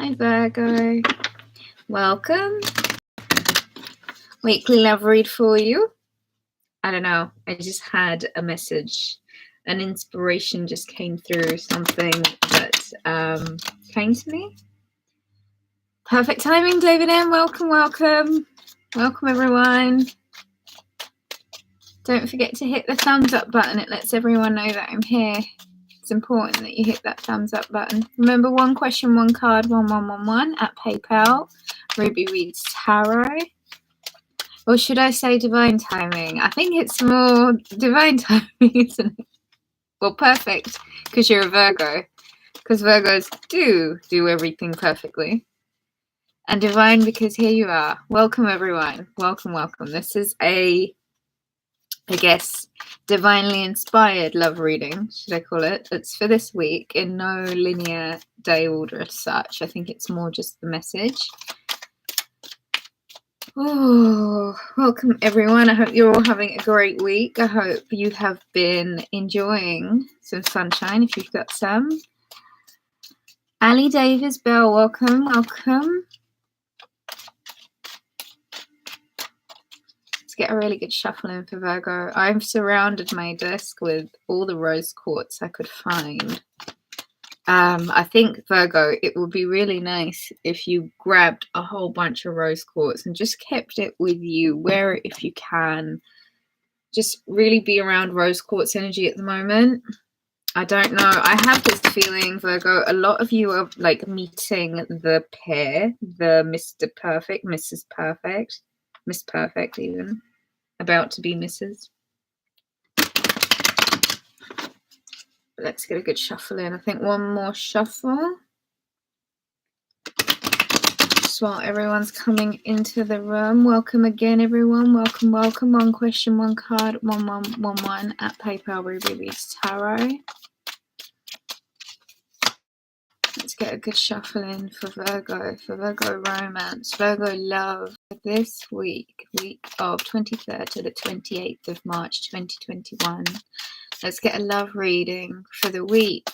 Hi Virgo, welcome. Weekly love read for you. I don't know, I just had a message, an inspiration just came through, something that came to me. Perfect timing, David M. Welcome, welcome. Welcome everyone. Don't forget to hit the thumbs up button. It lets everyone know that I'm here. It's important that you hit that thumbs up button. Remember, one question, one card, 1111 at PayPal. Ruby reads tarot. Or should I say divine timing? I think it's more divine timing, isn't it? Well, perfect, because you're a Virgo. Because Virgos do everything perfectly. And divine, because here you are. Welcome, everyone. Welcome, welcome. This is I guess, divinely inspired love reading, should I call it. It's for this week in no linear day order as such. I think it's more just the message. Oh, welcome everyone. I hope you're all having a great week. I hope you have been enjoying some sunshine if you've got some. Ali Davis Bell, welcome, welcome. Let's get a really good shuffle in for Virgo. I've surrounded my desk with all the rose quartz I could find. I think, Virgo, it would be really nice if you grabbed a whole bunch of rose quartz and just kept it with you. Wear it if you can. Just really be around rose quartz energy at the moment. I don't know. I have this feeling, Virgo, a lot of you are like meeting the pair, the Mr. Perfect, Mrs. Perfect, Miss Perfect even, about to be Mrs. Let's get a good shuffle in. I think one more shuffle. Just while everyone's coming into the room. Welcome again, everyone. Welcome, welcome. One question, one card, 1111 at PayPal Ruby Reads Tarot. Let's get a good shuffle in for Virgo romance, Virgo love this week of 23rd to the 28th of March 2021. Let's get a love reading for the week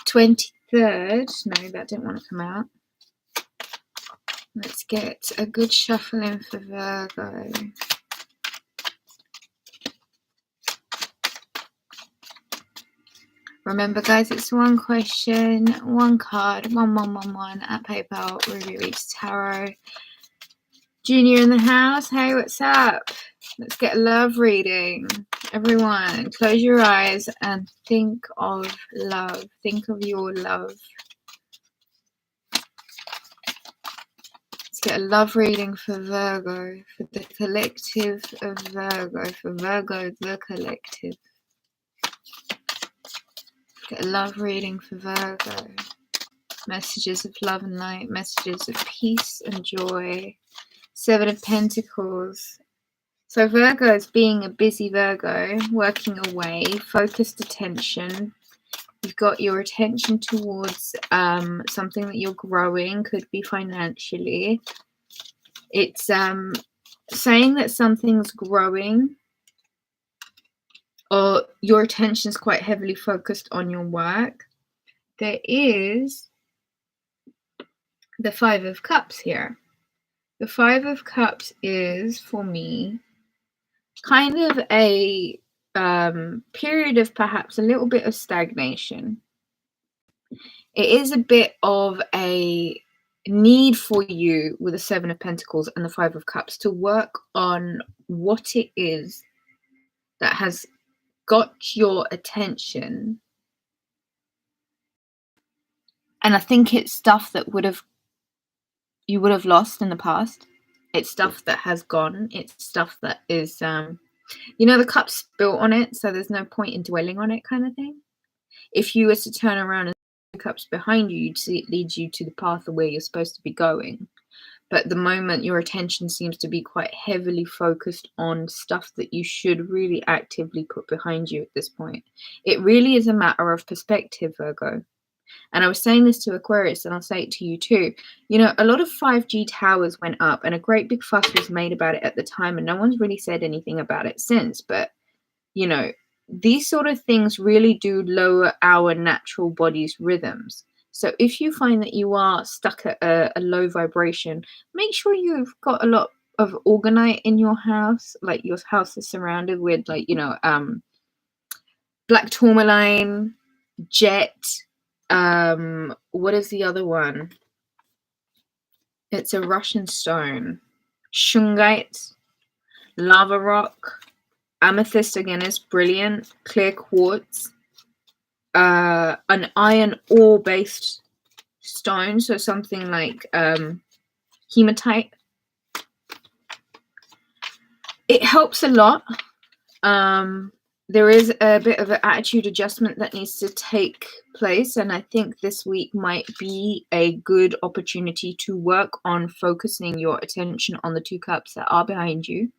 23rd. No, that didn't want to come out. Let's get a good shuffle in for Virgo. Remember, guys, it's one question, one card, 1111 at PayPal Ruby Reads Tarot. Junior in the house. Hey, what's up? Let's get a love reading. Everyone, close your eyes and think of love. Think of your love. Let's get a love reading for Virgo, for the collective of Virgo, for Virgo the collective. Get a love reading for Virgo. Messages of love and light, messages of peace and joy. Seven of Pentacles. So Virgo is being a busy Virgo, working away, focused attention. You've got your attention towards something that you're growing, could be financially. It's saying that something's growing, or your attention is quite heavily focused on your work. There is the Five of Cups here. The Five of Cups is, for me, kind of a period of perhaps a little bit of stagnation. It is a bit of a need for you with the Seven of Pentacles and the Five of Cups to work on what it is that has got your attention. And I think it's stuff that you would have lost in the past. It's stuff that has gone. It's stuff that is, the cup's built on it, so there's no point in dwelling on it, kind of thing. If you were to turn around and see the cups behind you, you'd see it leads you to the path of where you're supposed to be going. But at the moment, your attention seems to be quite heavily focused on stuff that you should really actively put behind you at this point. It really is a matter of perspective, Virgo. And I was saying this to Aquarius, and I'll say it to you too. A lot of 5G towers went up, and a great big fuss was made about it at the time, and no one's really said anything about it since. But, these sort of things really do lower our natural body's rhythms. So if you find that you are stuck at a low vibration, make sure you've got a lot of organite in your house, like your house is surrounded with, like, black tourmaline, jet, what is the other one? It's a Russian stone. Shungite, lava rock, amethyst again is brilliant, clear quartz, an iron ore based stone, so something like hematite. It helps a lot. There is a bit of an attitude adjustment that needs to take place, and I think this week might be a good opportunity to work on focusing your attention on the 2 cups that are behind you.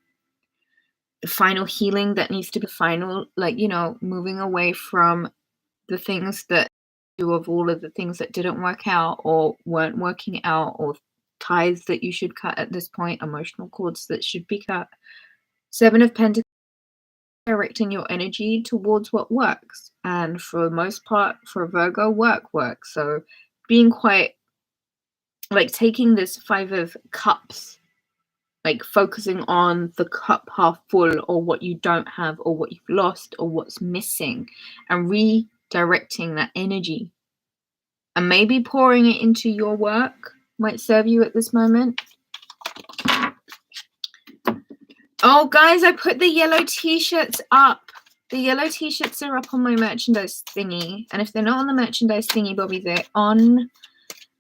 The final healing that needs to be final, like, moving away from the things that of all of the things that didn't work out or weren't working out, or ties that you should cut at this point, emotional cords that should be cut. 7 of Pentacles, directing your energy towards what works, and for the most part for Virgo, work works. So being quite like taking this 5 of Cups, like focusing on the cup half full, or what you don't have, or what you've lost, or what's missing, and redirecting that energy, and maybe pouring it into your work might serve you at this moment. Oh, guys, I put the yellow t-shirts up. The yellow t-shirts are up on my merchandise thingy. And if they're not on the merchandise thingy, Bobby, they're on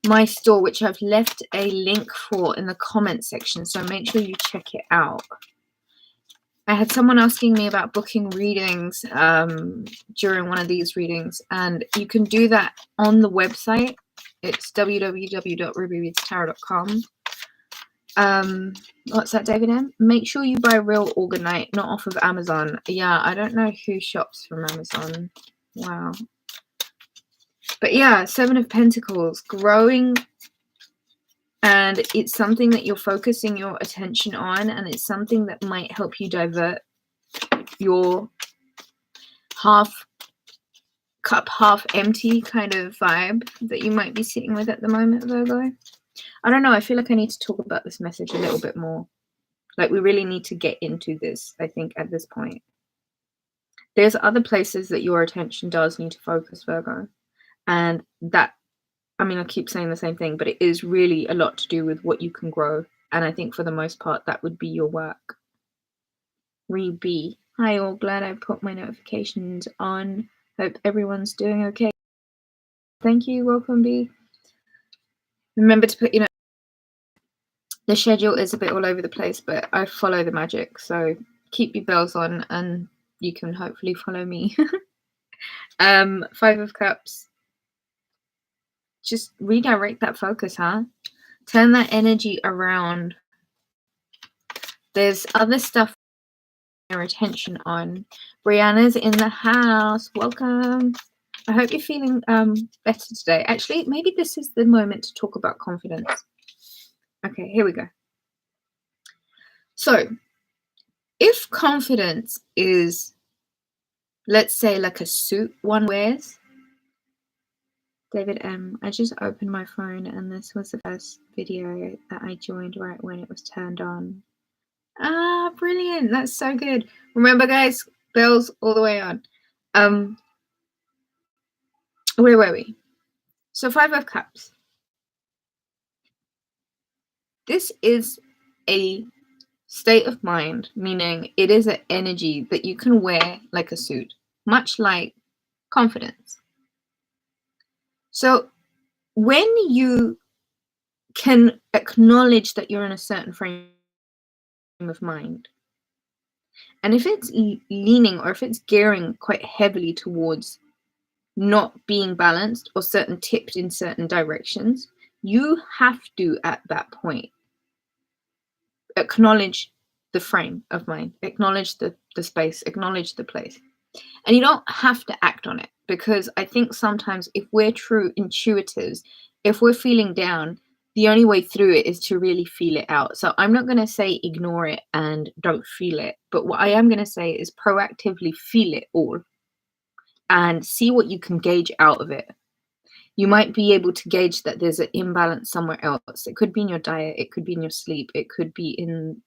my store, which I've left a link for in the comment section. So make sure you check it out. I had someone asking me about booking readings during one of these readings. And you can do that on the website. It's www.rubyreadstarot.com. What's that, David M? Make sure you buy real organite, not off of Amazon. Yeah, I don't know who shops from Amazon. Wow. But yeah, 7 of Pentacles, growing, and it's something that you're focusing your attention on, and it's something that might help you divert your half cup, half empty kind of vibe that you might be sitting with at the moment, Virgo. I don't know. I feel like I need to talk about this message a little bit more. Like, we really need to get into this, I think, at this point. There's other places that your attention does need to focus, Virgo. And that, I mean, I keep saying the same thing, but it is really a lot to do with what you can grow. And I think for the most part, that would be your work. Re-B. Hi, all. Glad I put my notifications on. Hope everyone's doing okay. Thank you. Welcome, B. Remember to put, the schedule is a bit all over the place, but I follow the magic. So keep your bells on and you can hopefully follow me. 5 of Cups. Just redirect that focus, huh? Turn that energy around. There's other stuff your attention on. Brianna's in the house. Welcome. I hope you're feeling better today. Actually, maybe this is the moment to talk about confidence. Okay, here we go. So, if confidence is, let's say, like a suit one wears. David M. I just opened my phone and this was the first video that I joined right when it was turned on. Ah, brilliant. That's so good. Remember, guys, bells all the way on. Where were we? So 5 of Cups. This is a state of mind, meaning it is an energy that you can wear like a suit, much like confidence. So when you can acknowledge that you're in a certain frame of mind, and if it's leaning or if it's gearing quite heavily towards not being balanced or tipped in certain directions, you have to, at that point, acknowledge the frame of mind, acknowledge the space, acknowledge the place. And you don't have to act on it, because I think sometimes if we're true intuitives, if we're feeling down, the only way through it is to really feel it out. So I'm not going to say ignore it and don't feel it, but what I am going to say is proactively feel it all and see what you can gauge out of it. You might be able to gauge that there's an imbalance somewhere else. It could be in your diet, it could be in your sleep, it could be in,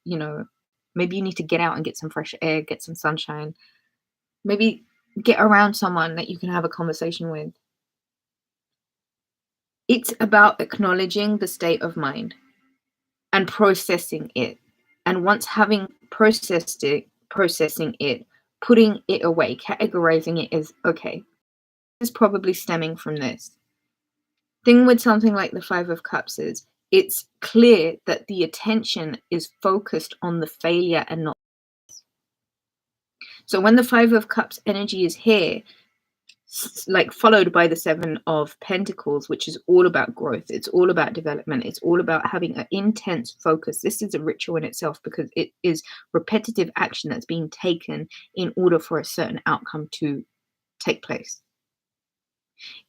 maybe you need to get out and get some fresh air, get some sunshine. Maybe get around someone that you can have a conversation with. It's about acknowledging the state of mind and processing it. And once having processing it, putting it away, categorizing it as, okay, this is probably stemming from this. Thing with something like the Five of Cups is it's clear that the attention is focused on the failure and not. So when the Five of Cups energy is here, like followed by the Seven of Pentacles, which is all about growth, it's all about development, it's all about having an intense focus. This is a ritual in itself because it is repetitive action that's being taken in order for a certain outcome to take place.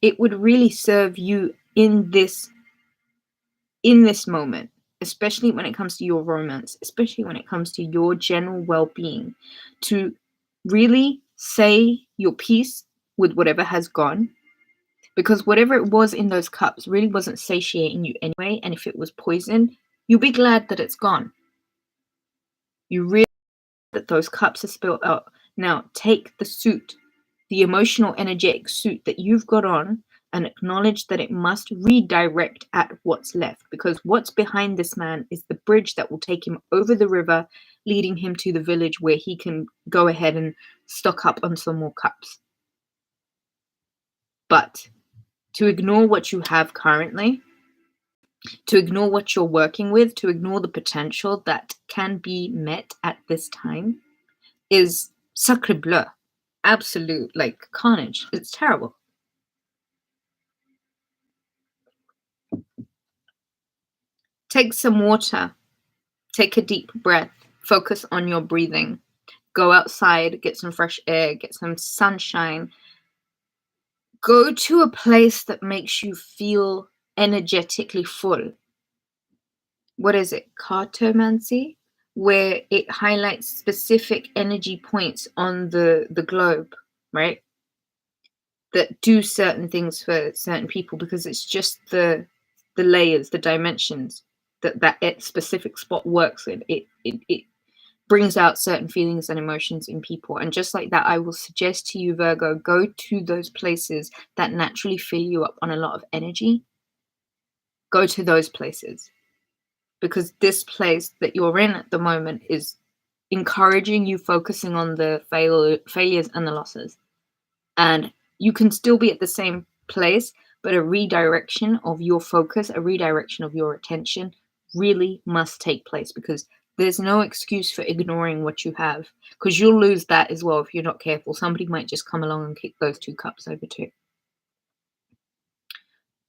It would really serve you in this moment, especially when it comes to your romance, especially when it comes to your general well-being, to really say your piece with whatever has gone, because whatever it was in those cups really wasn't satiating you anyway. And if it was poison, you'll be glad that it's gone. You realize that those cups are spilled out. Now take the suit, the emotional energetic suit that you've got on, and acknowledge that it must redirect at what's left, because what's behind this man is the bridge that will take him over the river, leading him to the village where he can go ahead and stock up on some more cups. But to ignore what you have currently, to ignore what you're working with, to ignore the potential that can be met at this time is sacre bleu. Absolute, like, carnage. It's terrible. Take some water. Take a deep breath. Focus on your breathing. Go outside, get some fresh air, get some sunshine. Go to a place that makes you feel energetically full. What is it? Cartomancy? Where it highlights specific energy points on the globe, right? That do certain things for certain people, because it's just the layers, the dimensions that specific spot works in. It brings out certain feelings and emotions in people. And just like that, I will suggest to you, Virgo, go to those places that naturally fill you up on a lot of energy. Go to those places, because this place that you're in at the moment is encouraging you focusing on the failures and the losses. And you can still be at the same place, but a redirection of your focus, a redirection of your attention really must take place, because there's no excuse for ignoring what you have, because you'll lose that as well if you're not careful. Somebody might just come along and kick those two cups over too.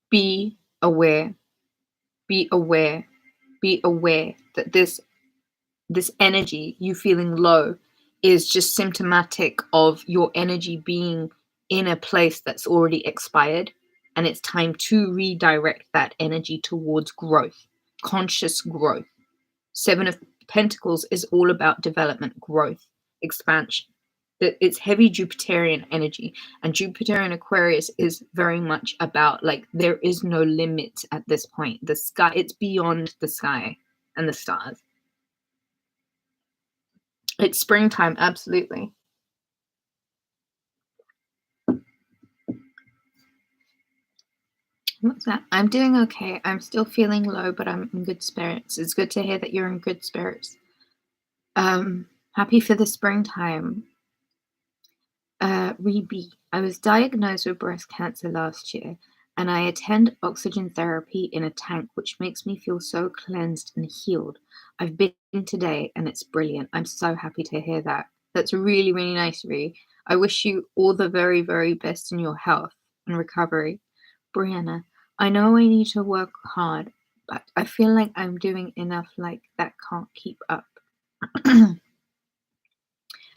Be aware. Be aware. Be aware that this energy, you feeling low, is just symptomatic of your energy being in a place that's already expired, and it's time to redirect that energy towards growth, conscious growth. Seven of Pentacles is all about development, growth, expansion. It's heavy Jupiterian energy, and Jupiterian Aquarius is very much about, like, there is no limit at this point. The sky, it's beyond the sky and the stars. It's springtime, absolutely. What's that? I'm doing okay. I'm still feeling low, but I'm in good spirits. It's good to hear that you're in good spirits. Happy for the springtime. Rebe, I was diagnosed with breast cancer last year, and I attend oxygen therapy in a tank, which makes me feel so cleansed and healed. I've been today, and it's brilliant. I'm so happy to hear that. That's really, really nice, Ree. I wish you all the very, very best in your health and recovery. Brianna, I know I need to work hard, but I feel like I'm doing enough, like that can't keep up.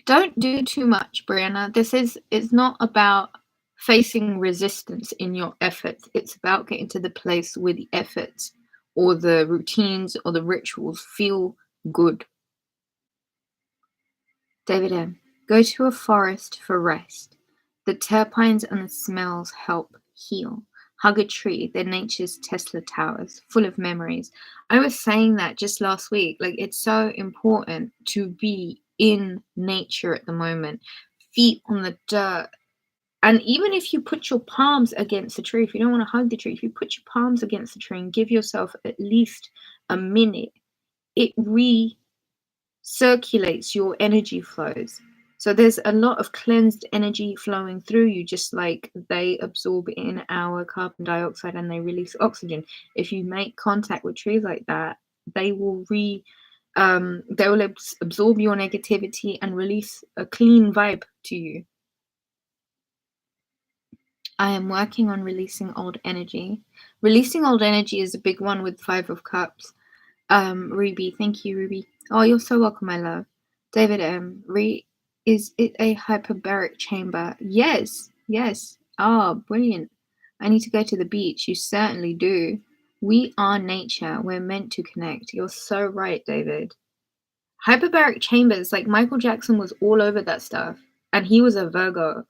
Don't do too much, Brianna. It's not about facing resistance in your efforts. It's about getting to the place where the efforts or the routines or the rituals feel good. David M. Go to a forest for rest. The terpenes and the smells help heal. Hug a tree. They're nature's Tesla towers, full of memories. I was saying that just last week. Like, it's so important to be in nature at the moment, feet on the dirt. And even if you put your palms against the tree, if you don't want to hug the tree, if you put your palms against the tree and give yourself at least a minute, it recirculates your energy flows. So there's a lot of cleansed energy flowing through you, just like they absorb in our carbon dioxide and they release oxygen. If you make contact with trees like that, they will absorb your negativity and release a clean vibe to you. I am working on releasing old energy. Releasing old energy is a big one with Five of Cups. Ruby, thank you, Ruby. Oh, you're so welcome, my love. David M. Is it a hyperbaric chamber? Yes, yes. Oh, brilliant. I need to go to the beach. You certainly do. We are nature. We're meant to connect. You're so right, David. Hyperbaric chambers, like Michael Jackson was all over that stuff. And he was a Virgo.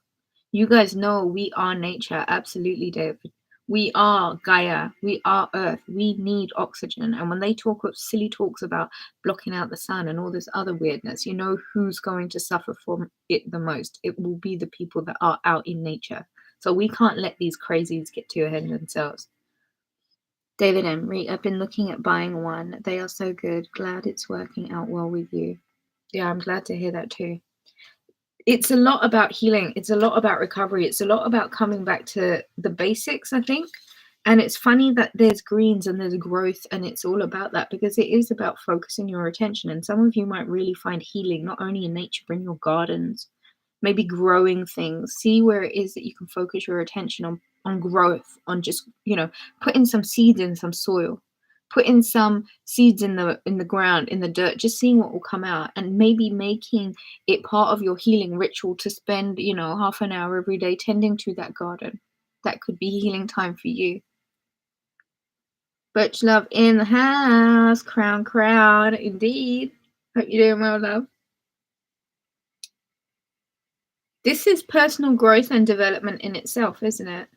You guys know we are nature. Absolutely, David. We are Gaia. We are Earth. We need oxygen. And when they talk of silly talks about blocking out the sun and all this other weirdness, you know who's going to suffer from it the most? It will be the people that are out in nature. So we can't let these crazies get too ahead of themselves. David Emery, I've been looking at buying one. They are so good. Glad it's working out well with you. Yeah, I'm glad to hear that too. It's a lot about healing. It's a lot about recovery. It's a lot about coming back to the basics, I think. And it's funny that there's greens and there's growth, and it's all about that because it is about focusing your attention. And some of you might really find healing not only in nature, but in your gardens, maybe growing things. See where it is that you can focus your attention on growth, on just, putting some seeds in some soil, putting some seeds in the ground, in the dirt, just seeing what will come out, and maybe making it part of your healing ritual to spend, half an hour every day tending to that garden. That could be healing time for you. Butch Love in the house, crown, indeed. Hope you're doing well, love. This is personal growth and development in itself, isn't it?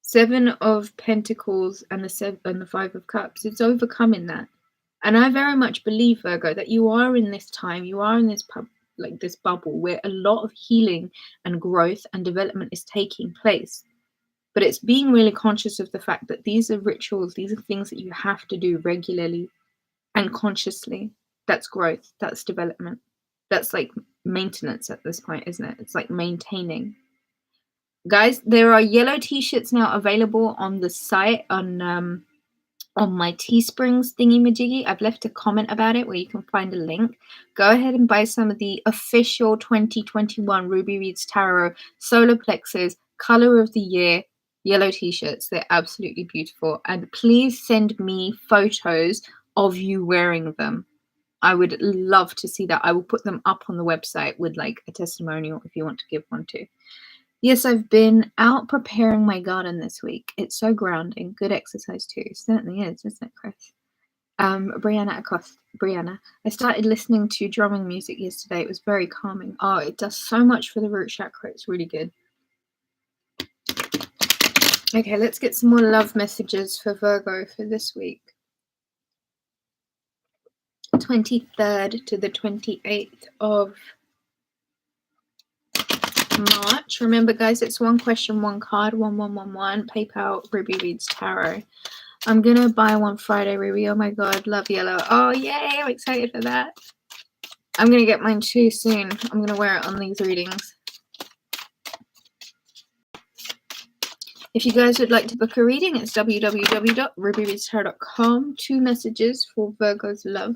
Seven of Pentacles and the Five of Cups. It's overcoming that. And I very much believe, Virgo, that you are in this time, you are in this this bubble where a lot of healing and growth and development is taking place. But it's being really conscious of the fact that these are rituals, these are things that you have to do regularly and consciously. That's growth, that's development. That's like maintenance at this point, isn't it? It's like maintaining. Guys, there are yellow t-shirts now available on the site on my Teesprings thingy-majiggy. I've left a comment about it where you can find a link. Go ahead and buy some of the official 2021 Ruby Reads Tarot Solar Plexus Color of the Year yellow t-shirts. They're absolutely beautiful. And please send me photos of you wearing them. I would love to see that. I will put them up on the website with like a testimonial if you want to give one too. Yes, I've been out preparing my garden this week. It's so grounding. Good exercise too. It certainly is, isn't it, Chris? Brianna Acosta. Brianna, I started listening to drumming music yesterday. It was very calming. Oh, it does so much for the root chakra. It's really good. Okay, let's get some more love messages for Virgo for this week. 23rd to the 28th of March. Remember, guys, it's one question, one card, 1111. PayPal, Ruby Reads Tarot. I'm gonna buy one Friday, Ruby. Oh my god, love yellow. Oh yay, I'm excited for that. I'm gonna get mine too soon. I'm gonna wear it on these readings. If you guys would like to book a reading, it's www.rubyreadstarot.com. 2 messages for Virgo's love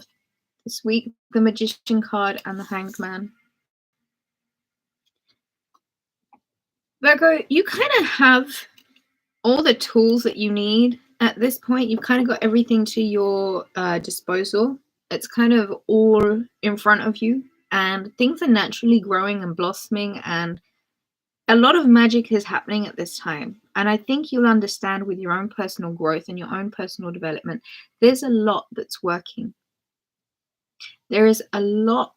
this week: the Magician card and the Hanged Man. Virgo, you kind of have all the tools that you need at this point. You've kind of got everything to your disposal. It's kind of all in front of you, and things are naturally growing and blossoming, and a lot of magic is happening at this time. And I think you'll understand with your own personal growth and your own personal development, there's a lot that's working. There is a lot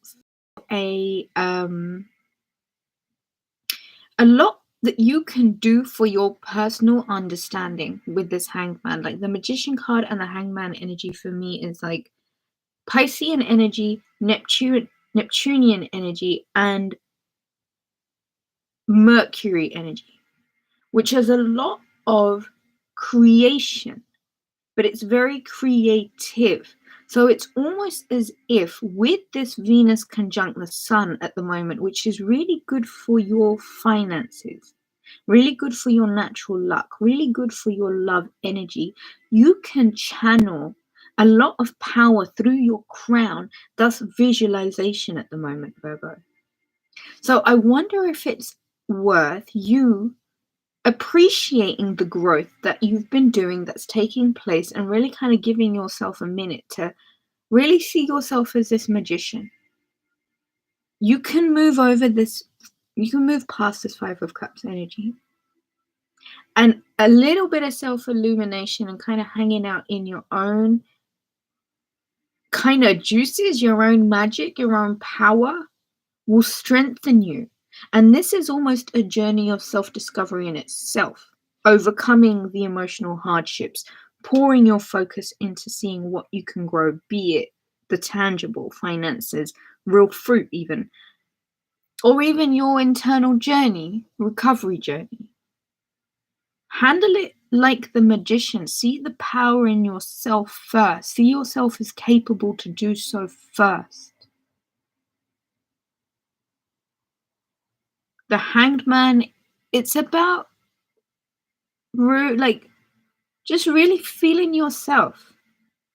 that you can do for your personal understanding with this Hangman. Like the Magician card and the Hangman energy for me is like Piscean energy, Neptunian energy, and Mercury energy, which has a lot of creation, but it's very creative. So it's almost as if with this Venus conjunct the Sun at the moment, which is really good for your finances, really good for your natural luck, really good for your love energy, you can channel a lot of power through your crown, thus visualization at the moment, Virgo. So I wonder if it's worth you appreciating the growth that you've been doing that's taking place and really kind of giving yourself a minute to really see yourself as this magician. You can move over this, you can move past this Five of Cups energy. And a little bit of self-illumination and kind of hanging out in your own kind of juices, your own magic, your own power will strengthen you. And this is almost a journey of self-discovery in itself, overcoming the emotional hardships, pouring your focus into seeing what you can grow, be it the tangible finances, real fruit even, or even your internal journey, recovery journey. Handle it like the magician. See the power in yourself first. See yourself as capable to do so first. The Hanged Man, it's about like just really feeling yourself.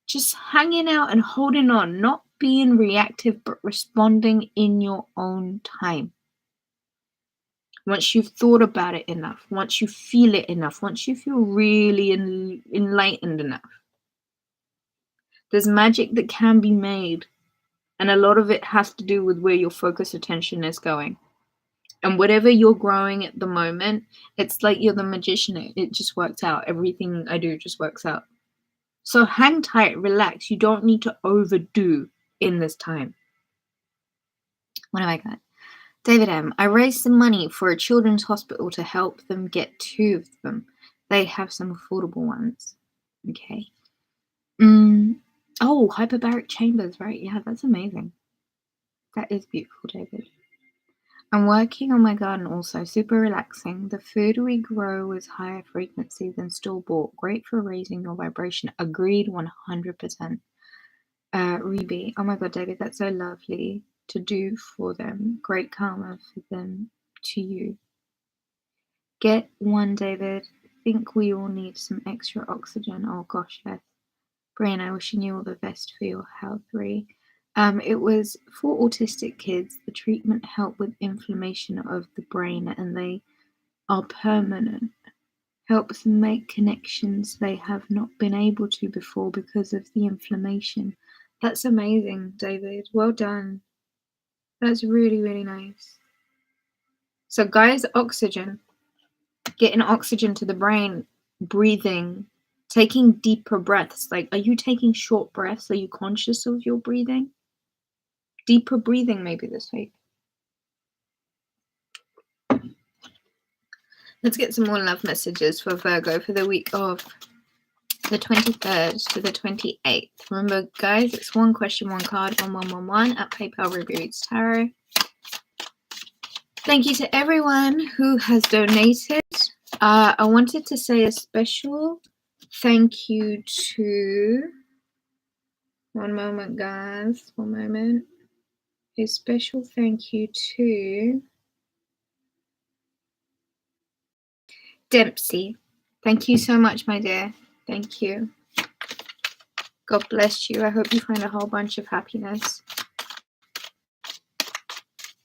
Just hanging out and holding on, not being reactive, but responding in your own time. Once you've thought about it enough, once you feel it enough, once you feel really enlightened enough. There's magic that can be made, and a lot of it has to do with where your focus attention is going. And whatever you're growing at the moment, it's like you're the magician. It just works out. Everything I do just works out. So hang tight, relax. You don't need to overdo in this time. What have I got? David M. I raised some money for a children's hospital to help them get 2 of them. They have some affordable ones. Okay. Oh, hyperbaric chambers, right? Yeah, that's amazing. That is beautiful, David. I'm working on my garden also. Super relaxing. The food we grow is higher frequency than store-bought. Great for raising your vibration. Agreed 100%. Reby. Oh my god, David, that's so lovely to do for them. Great karma for them to you. Get one, David. Think we all need some extra oxygen. Oh gosh, yes. Brianna, wishing you all the best for your health, Ree. It was for autistic kids. The treatment helped with inflammation of the brain, and they are permanent. Helps them make connections they have not been able to before because of the inflammation. That's amazing, David. Well done. That's really, really nice. So, guys, oxygen. Getting oxygen to the brain, breathing, taking deeper breaths. Like, are you taking short breaths? Are you conscious of your breathing? Deeper breathing maybe this week. Let's get some more love messages for Virgo for the week of the 23rd to the 28th. Remember, guys, it's one question, one card, 1111 at PayPal Ruby Reads Tarot. Thank you to everyone who has donated. I wanted to say a special thank you to, one moment, guys, one moment. A special thank you to Dempsey. Thank you so much, my dear. Thank you. God bless you. I hope you find a whole bunch of happiness.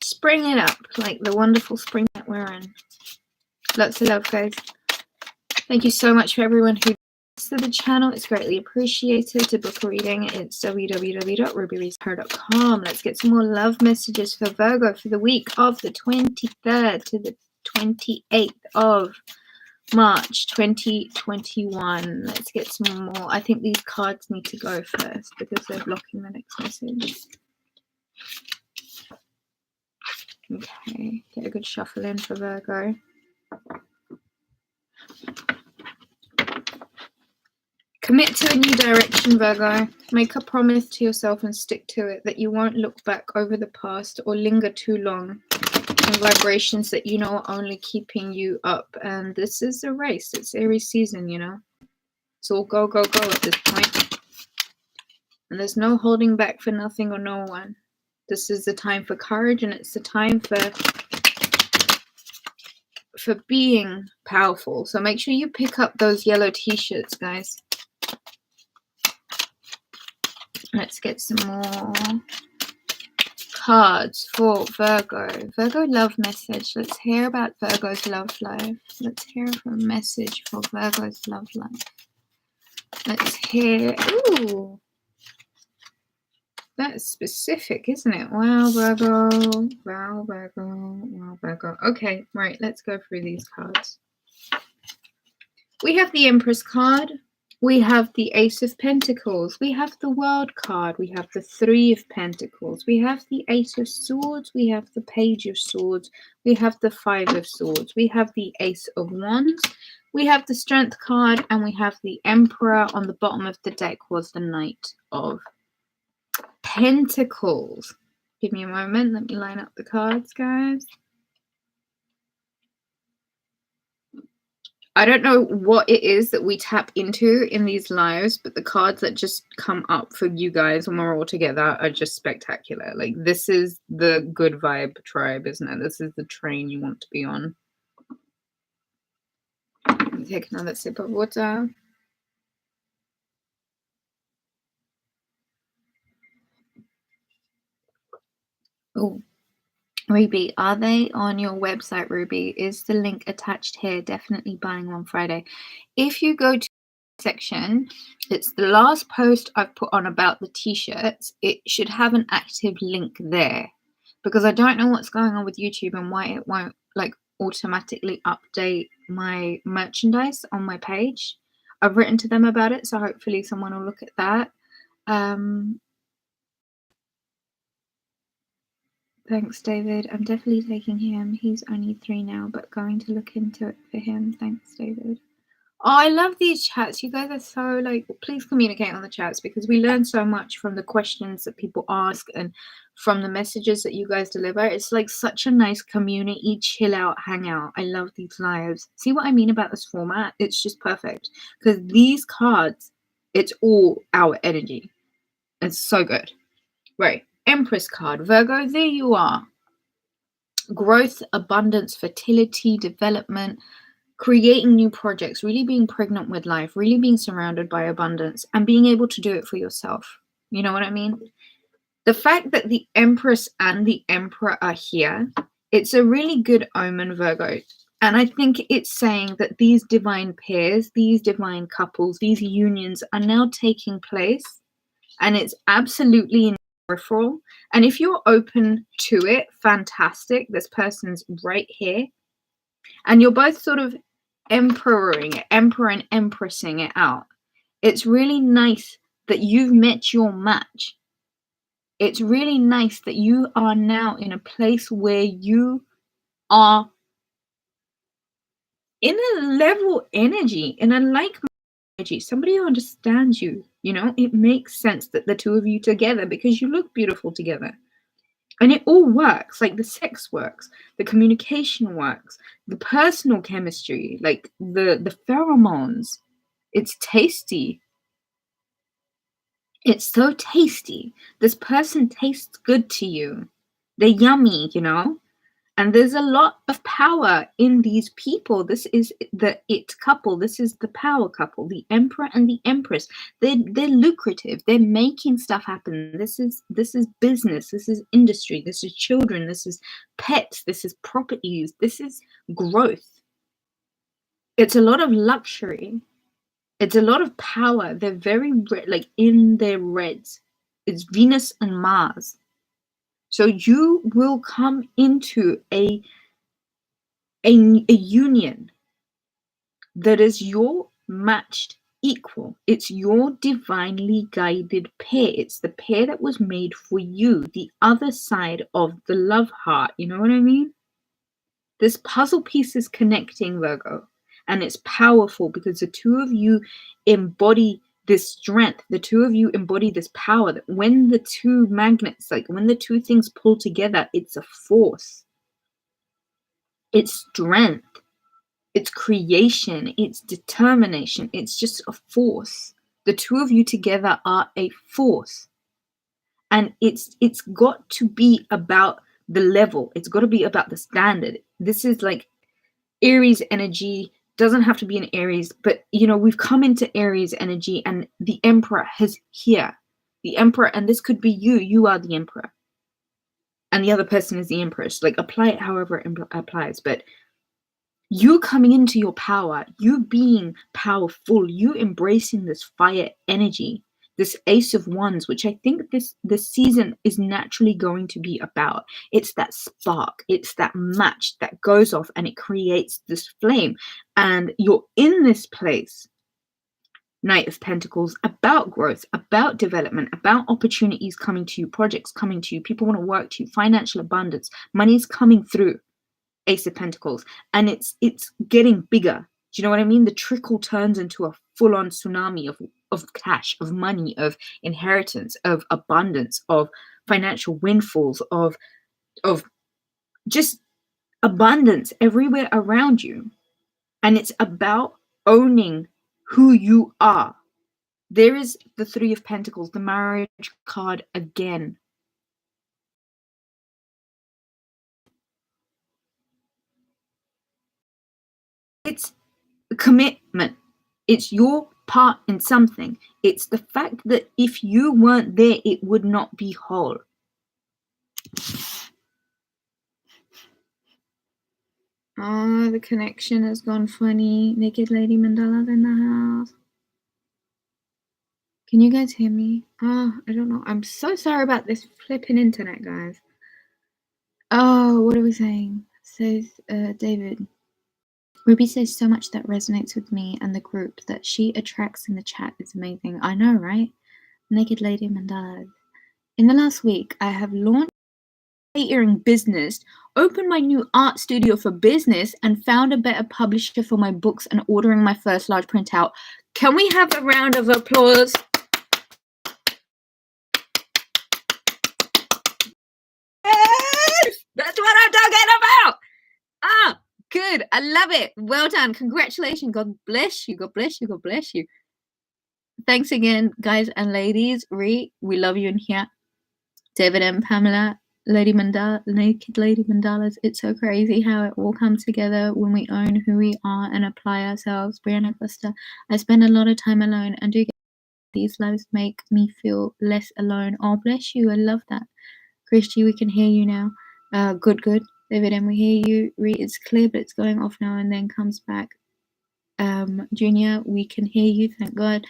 Spring it up like the wonderful spring that we're in. Lots of love, guys. Thank you so much for everyone who donates to the channel. It's greatly appreciated. To book a reading, it's www.rubyreadstarot.com. Let's get some more love messages for Virgo for the week of the 23rd to the 28th of March 2021. Let's get some more. I think these cards need to go first because they're blocking the next message. Okay, get a good shuffle in for Virgo. Commit to a new direction, Virgo. Make a promise to yourself and stick to it that you won't look back over the past or linger too long in vibrations that you know are only keeping you up. And this is a race. It's Aries season, you know. It's all go, go, go at this point. And there's no holding back for nothing or no one. This is the time for courage, and it's the time for being powerful. So make sure you pick up those yellow t-shirts, guys. Let's get some more cards for Virgo. Virgo love message. Let's hear about Virgo's love life. Let's hear a message for Virgo's love life. Let's hear. Ooh, that's specific, isn't it? Wow, Virgo. Wow, Virgo. Wow, Virgo. Okay, right. Let's go through these cards. We have the Empress card. We have the Ace of Pentacles. We have the World card. We have the Three of Pentacles. We have the Eight of Swords. We have the Page of Swords. We have the Five of Swords. We have the Ace of Wands. We have the Strength card. And we have the Emperor. On the bottom of the deck was the Knight of Pentacles. Give me a moment. Let me line up the cards, guys. I don't know what it is that we tap into in these lives, but the cards that just come up for you guys when we're all together are just spectacular. Like, this is the good vibe tribe, isn't it? This is the train you want to be on. Let me take another sip of water. Oh, Ruby, are they on your website, Ruby? Is the link attached here? Definitely buying on Friday. If you go to the section, it's the last post I've put on about the t-shirts. It should have an active link there, because I don't know what's going on with YouTube and why it won't like automatically update my merchandise on my page. I've written to them about it, so hopefully someone will look at that. Thanks, David. I'm definitely taking him. He's only 3 now, but going to look into it for him. Thanks, David. Oh, I love these chats. You guys are so, like, please communicate on the chats, because we learn so much from the questions that people ask and from the messages that you guys deliver. It's like such a nice community, chill out, hang out. I love these lives. See what I mean about this format? It's just perfect, because these cards, it's all our energy. It's so good. Right. Empress card. Virgo, there you are. Growth, abundance, fertility, development, creating new projects, really being pregnant with life, really being surrounded by abundance, and being able to do it for yourself. You know what I mean? The fact that the Empress and the Emperor are here, it's a really good omen, Virgo. And I think it's saying that these divine pairs, these divine couples, these unions are now taking place, and it's absolutely in peripheral. And if you're open to it, fantastic. This person's right here, and you're both sort of emperor and empressing it out. It's really nice that you've met your match. It's really nice that you are now in a place where you are in a level energy, in a like energy, somebody who understands you. You know, it makes sense that the two of you together, because you look beautiful together. And it all works. Like, the sex works, the communication works, the personal chemistry, like the pheromones. It's tasty. It's so tasty. This person tastes good to you. They're yummy, you know? And there's a lot of power in these people. This is the it couple. This is the power couple, the Emperor and the Empress. They're lucrative. They're making stuff happen. This is business. This is industry. This is children. This is pets. This is properties. This is growth. It's a lot of luxury. It's a lot of power. They're very like in their reds. It's Venus and Mars. So you will come into a union that is your matched equal. It's your divinely guided pair. It's the pair that was made for you, the other side of the love heart. You know what I mean? This puzzle piece is connecting, Virgo, and it's powerful because the two of you embody this strength. The two of you embody this power that when the two magnets, like when the two things pull together, it's a force. It's strength. It's creation. It's determination. It's just a force. The two of you together are a force. And it's got to be about the level. It's got to be about the standard. This is like Aries energy. Doesn't have to be an Aries, but you know, we've come into Aries energy and the Emperor is here. The Emperor, and this could be you. You are the Emperor. And the other person is the Empress. Like, apply it however it applies. But you coming into your power, you being powerful, you embracing this fire energy, this Ace of Wands, which I think this season is naturally going to be about. It's that spark, it's that match that goes off and it creates this flame. And you're in this place, Knight of Pentacles, about growth, about development, about opportunities coming to you, projects coming to you, people want to work to you, financial abundance, money's coming through. Ace of Pentacles, and it's getting bigger. Do you know what I mean? The trickle turns into a full-on tsunami of cash, of money, of inheritance, of abundance, of financial windfalls, of just abundance everywhere around you. And it's about owning who you are. There is the Three of Pentacles, the marriage card again. It's a commitment. It's your part in something. It's the fact that if you weren't there, it would not be whole. Oh, the connection has gone funny. Naked Lady Mandala's in the house. Can you guys hear me? Oh, I don't know. I'm so sorry about this flipping internet, guys. Oh, what are we saying? Says David. Ruby says so much that resonates with me and the group that she attracts in the chat is amazing. I know, right? Naked Lady Mandala. In the last week, I have launched catering business, opened my new art studio for business, and found a better publisher for my books and ordering my first large printout. Can we have a round of applause? Yes! That's what I'm talking about! Ah, good. I love it. Well done. Congratulations. God bless you. God bless you. God bless you. Thanks again, guys and ladies. We love you in here. David and Pamela, Lady Mandala, Naked Lady Mandalas. It's so crazy how it all comes together when we own who we are and apply ourselves. Brianna Costa, I spend a lot of time alone and do get these lives make me feel less alone. Oh, bless you. I love that. Christy, we can hear you now. Good. David, and we hear you. It's clear, but it's going off now and then comes back. Junior, we can hear you. Thank God.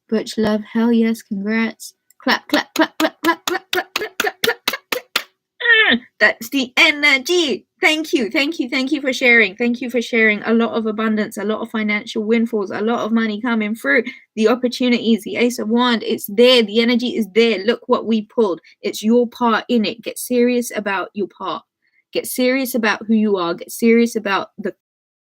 Butch, love, hell yes, congrats. Clap, clap, clap, clap, clap, clap, clap, clap, clap, clap, clap. That's the energy. Thank you for sharing. Thank you for sharing. A lot of abundance, a lot of financial windfalls, a lot of money coming through. The opportunities, the Ace of Wands, it's there. The energy is there. Look what we pulled. It's your part in it. Get serious about your part. Get serious about who you are. Get serious about the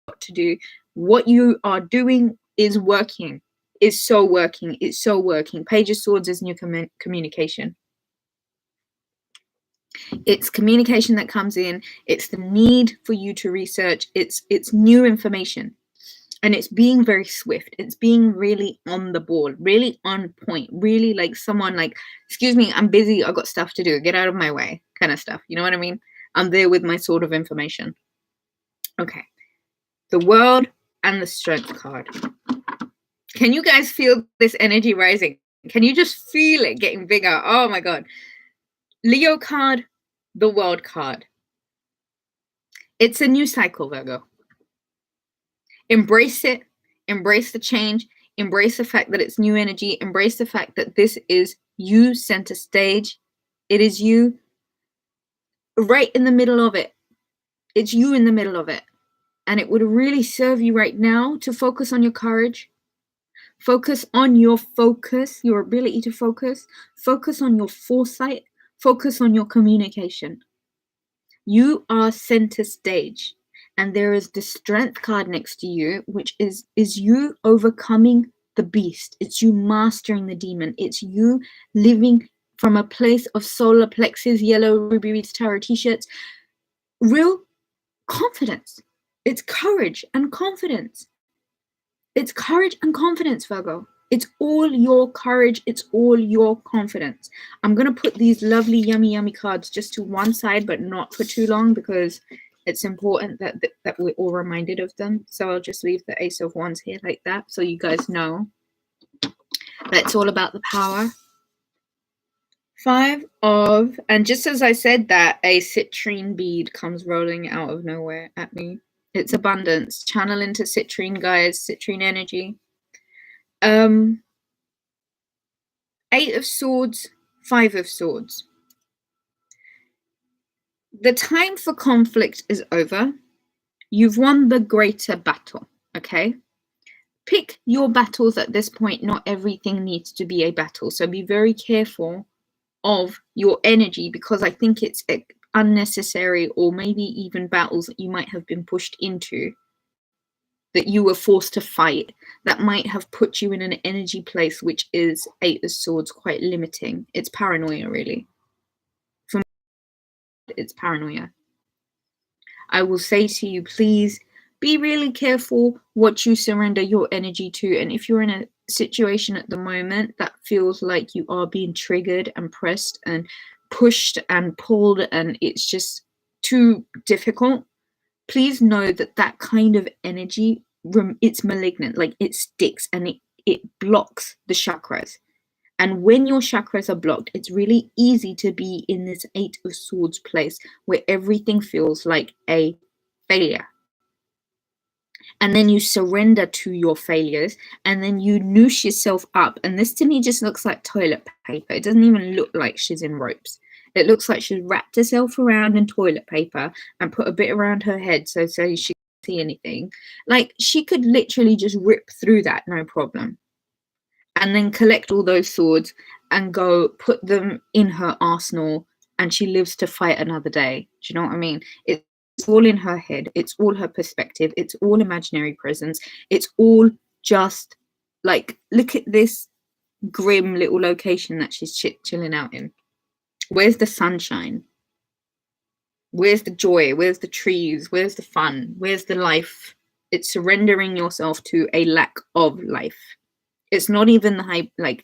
what to do. What you are doing is working. Is so working. It's so working. Page of Swords is new communication. It's communication that comes in. It's the need for you to research. It's new information. And it's being very swift. It's being really on the ball, really on point, really like someone like, excuse me, I'm busy. I've got stuff to do. Get out of my way kind of stuff. You know what I mean? I'm there with my sword of information. Okay. The World and the Strength card. Can you guys feel this energy rising? Can you just feel it getting bigger? Oh my God. Leo card, the World card. It's a new cycle, Virgo. Embrace it. Embrace the change. Embrace the fact that it's new energy. Embrace the fact that this is you center stage. It is you right in the middle of it. It's you in the middle of it. And it would really serve you right now to focus on your courage. Focus on your focus, your ability to focus. Focus on your foresight. Focus on your communication. You are center stage. And there is the Strength card next to you, which is you overcoming the beast. It's you mastering the demon. It's you living from a place of solar plexus, yellow Ruby Reads Tarot t-shirts, real confidence. It's courage and confidence. It's courage and confidence, Virgo. It's all your courage. It's all your confidence. I'm going to put these lovely, yummy, yummy cards just to one side, but not for too long, because it's important that we're all reminded of them. So I'll just leave the Ace of Wands here like that, so you guys know that it's all about the power. And just as I said that, a citrine bead comes rolling out of nowhere at me. It's abundance. Channel into citrine, guys. Citrine energy. 8 of Swords, 5 of Swords. The time for conflict is over. You've won the greater battle, okay? Pick your battles at this point. Not everything needs to be a battle. So be very careful of your energy, because I think it's unnecessary, or maybe even battles that you might have been pushed into, that you were forced to fight, that might have put you in an energy place which is 8 of Swords, quite limiting. It's paranoia, really. For me, it's paranoia. I will say to you, please be really careful what you surrender your energy to. And if you're in a situation at the moment that feels like you are being triggered and pressed and pushed and pulled, and it's just too difficult, please know that that kind of energy, it's malignant. Like, it sticks and it blocks the chakras. And when your chakras are blocked, it's really easy to be in this 8 of Swords place where everything feels like a failure. And then you surrender to your failures, and then you noose yourself up. And this to me just looks like toilet paper. It doesn't even look like she's in ropes. It looks like she's wrapped herself around in toilet paper and put a bit around her head so she can't see anything. Like, she could literally just rip through that, no problem. And then collect all those swords and go put them in her arsenal, and she lives to fight another day. Do you know what I mean? It's all in her head. It's all her perspective. It's all imaginary presence. It's all just like, look at this grim little location that she's chilling out in. Where's the sunshine? Where's the joy? Where's the trees? Where's the fun? Where's the life? It's surrendering yourself to a lack of life. It's not even the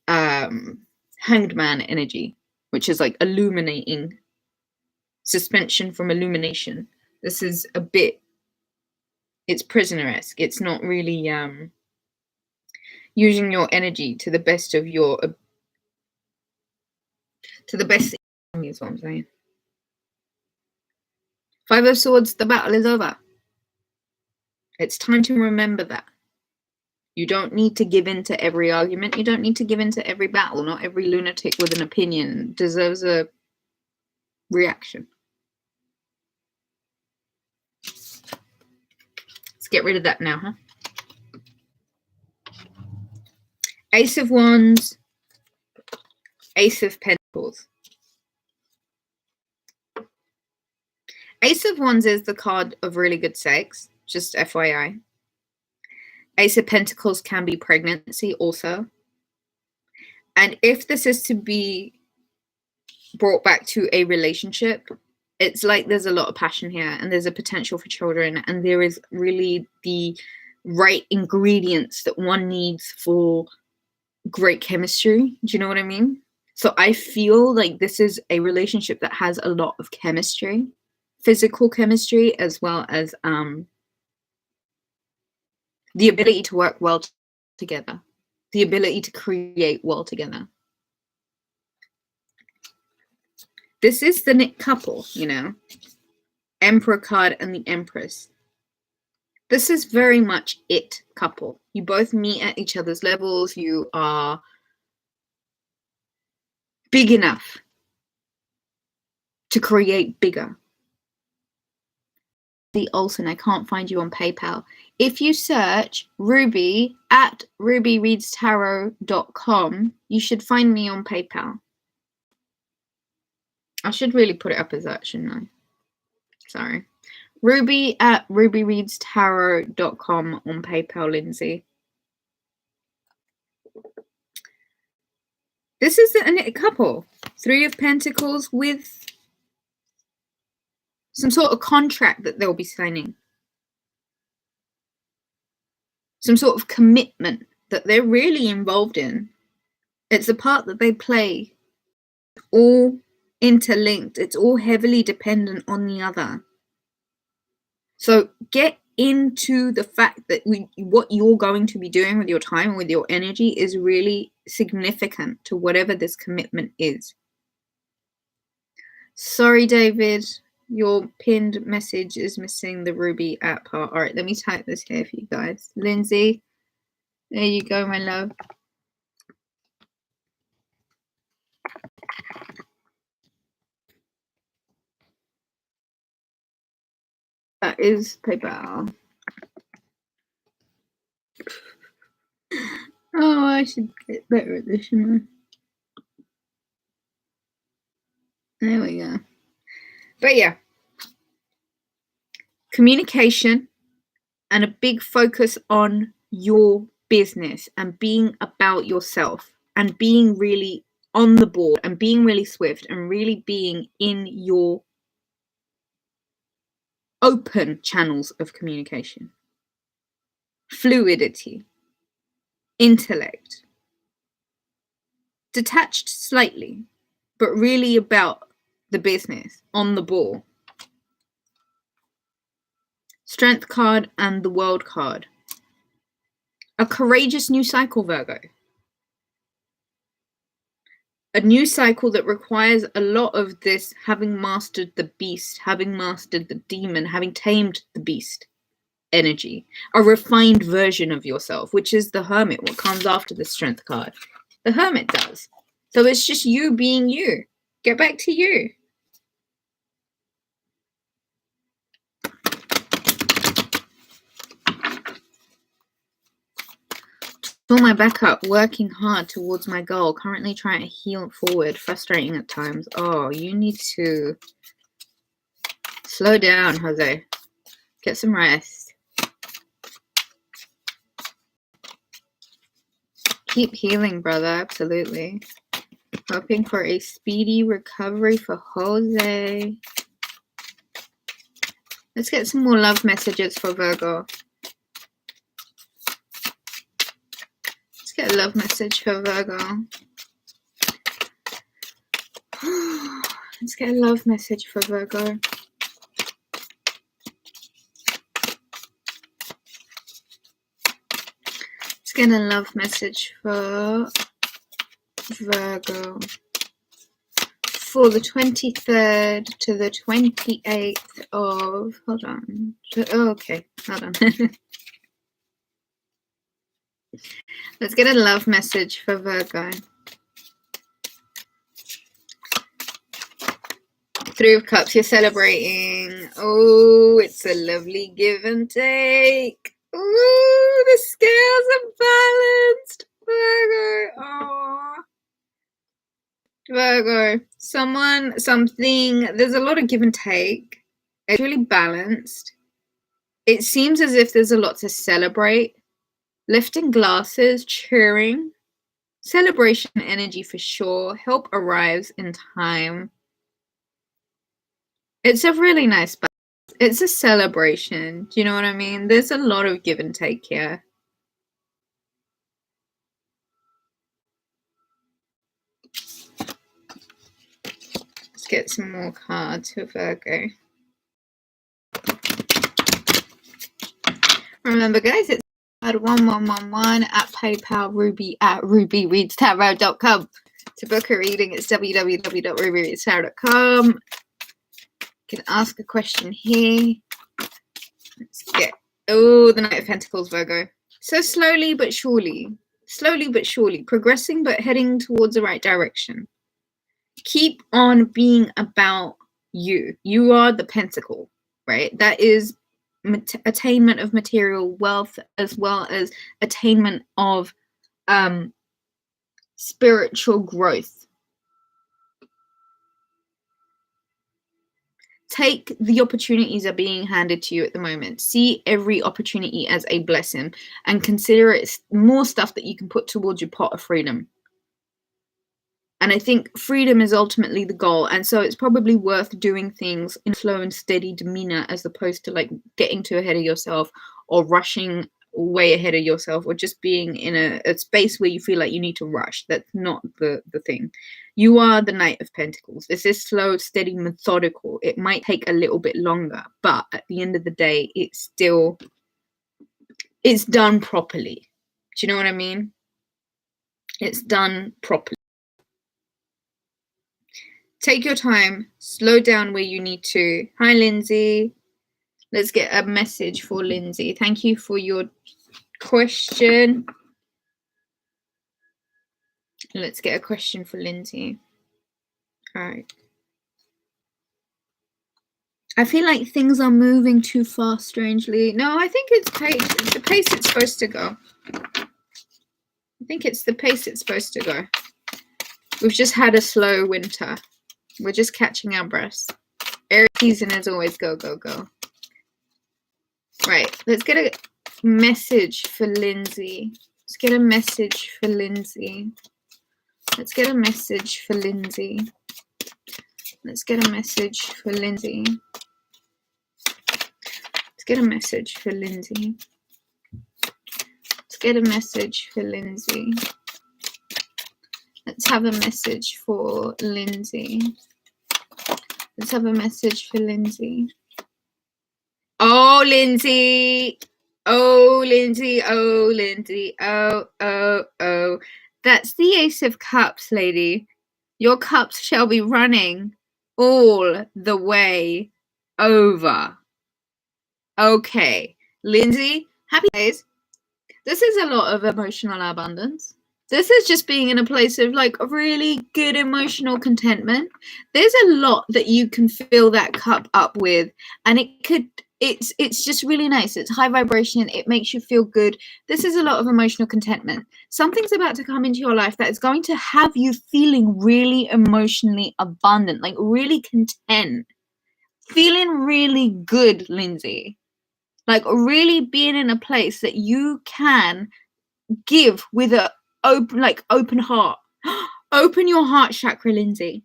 Hanged Man energy, which is like illuminating, suspension from illumination. This is a bit, it's prisoner-esque. It's not really using your energy to the best of your, to the best is what I'm saying. 5 of Swords, the battle is over. It's time to remember that. You don't need to give in to every argument. You don't need to give in to every battle. Not every lunatic with an opinion deserves a reaction. Let's get rid of that now, huh? Ace of Wands, Ace of Pentacles. Ace of Wands is the card of really good sex, just FYI. Ace of Pentacles can be pregnancy also. And if this is to be brought back to a relationship, it's like there's a lot of passion here, and there's a potential for children, and there is really the right ingredients that one needs for great chemistry. Do you know what I mean? So I feel like this is a relationship that has a lot of chemistry, physical chemistry, as well as the ability to work well together, the ability to create well together. This is the Nick couple, you know, Emperor card and the Empress. This is very much it couple. You both meet at each other's levels. You are big enough to create bigger. The Olsen, I can't find you on PayPal. If you search Ruby at rubyreadstarot.com, you should find me on PayPal. I should really put it up as that, shouldn't I? Sorry. Ruby at rubyreadstarot.com on PayPal, Lindsay. This is a couple. 3 of Pentacles with some sort of contract that they'll be signing. Some sort of commitment that they're really involved in. It's the part that they play. All interlinked. It's all heavily dependent on the other. So get into the fact that what you're going to be doing with your time and with your energy is really significant to whatever this commitment is. Sorry, David, your pinned message is missing the Ruby app part. All right, let me type this here for you guys. Lindsay, there you go, my love. That is PayPal. Oh, I should get better at this, shouldn't I? There we go. But yeah, communication and a big focus on your business and being about yourself and being really on the board and being really swift and really being in your open channels of communication. Fluidity, intellect, detached slightly, but really about the business, on the ball. Strength card and the World card. A courageous new cycle, Virgo. A new cycle that requires a lot of this having mastered the beast, having mastered the demon, having tamed the beast energy. A refined version of yourself, which is the Hermit, what comes after the Strength card. The Hermit does. So it's just you being you. Get back to you. Fill my back up, working hard towards my goal, currently trying to heal forward, frustrating at times. Oh, you need to slow down, Jose. Get some rest. Keep healing, brother, absolutely. Hoping for a speedy recovery for Jose. Let's get some more love messages for Virgo. Get a love message for Virgo. Let's get a love message for Virgo. Let's get a love message for Virgo. For the 23rd to the 28th of... Hold on. Okay, hold on. Let's get a love message for Virgo. 3 of Cups, you're celebrating. Oh, it's a lovely give and take. Oh, the scales are balanced. Virgo. Oh. Virgo. Someone, something. There's a lot of give and take. It's really balanced. It seems as if there's a lot to celebrate. Lifting glasses, cheering, celebration energy for sure. Help arrives in time. It's a really nice balance. It's a celebration. Do you know what I mean? There's a lot of give and take here. Let's get some more cards for Virgo. Remember, guys, it's 1111 at PayPal, Ruby at rubyreadstarot.com. To book a reading, it's www.rubyreadstarot.com. You can ask a question here. Let's get, oh, the Knight of Pentacles, Virgo. So slowly but surely, progressing but heading towards the right direction. Keep on being about you. You are the pentacle, right? That is attainment of material wealth as well as attainment of spiritual growth. Take the opportunities that are being handed to you at the moment. See every opportunity as a blessing and consider it more stuff that you can put towards your pot of freedom. And I think freedom is ultimately the goal. And so it's probably worth doing things in slow and steady demeanor as opposed to like getting too ahead of yourself or rushing way ahead of yourself or just being in a space where you feel like you need to rush. That's not the thing. You are the Knight of Pentacles. This is slow, steady, methodical. It might take a little bit longer, but at the end of the day, it's done properly. Do you know what I mean? It's done properly. Take your time, slow down where you need to. Hi, Lindsay. Let's get a message for Lindsay. Thank you for your question. Let's get a question for Lindsay. All right. I feel like things are moving too fast, strangely. No, I think it's the pace it's supposed to go. I think it's the pace it's supposed to go. We've just had a slow winter. We're just catching our breaths. Aries season is always go, go, go. Right, let's get a message for Lindsay. Let's get a message for Lindsay. Let's get a message for Lindsay. Let's get a message for Lindsay. Let's get a message for Lindsay. Let's get a message for Lindsay. Let's have a message for Lindsay. Let's have a message for Lindsay. Oh, Lindsay. Oh, Lindsay. Oh, Lindsay. Oh, oh, oh. That's the Ace of Cups, lady. Your cups shall be running all the way over. Okay. Lindsay, happy days. This is a lot of emotional abundance. This is just being in a place of like really good emotional contentment. There's a lot that you can fill that cup up with, and it's just really nice. It's high vibration. It makes you feel good. This is a lot of emotional contentment. Something's about to come into your life that is going to have you feeling really emotionally abundant, like really content, feeling really good, Lindsay. Like really being in a place that you can give with a open heart. Open your heart chakra, Lindsay.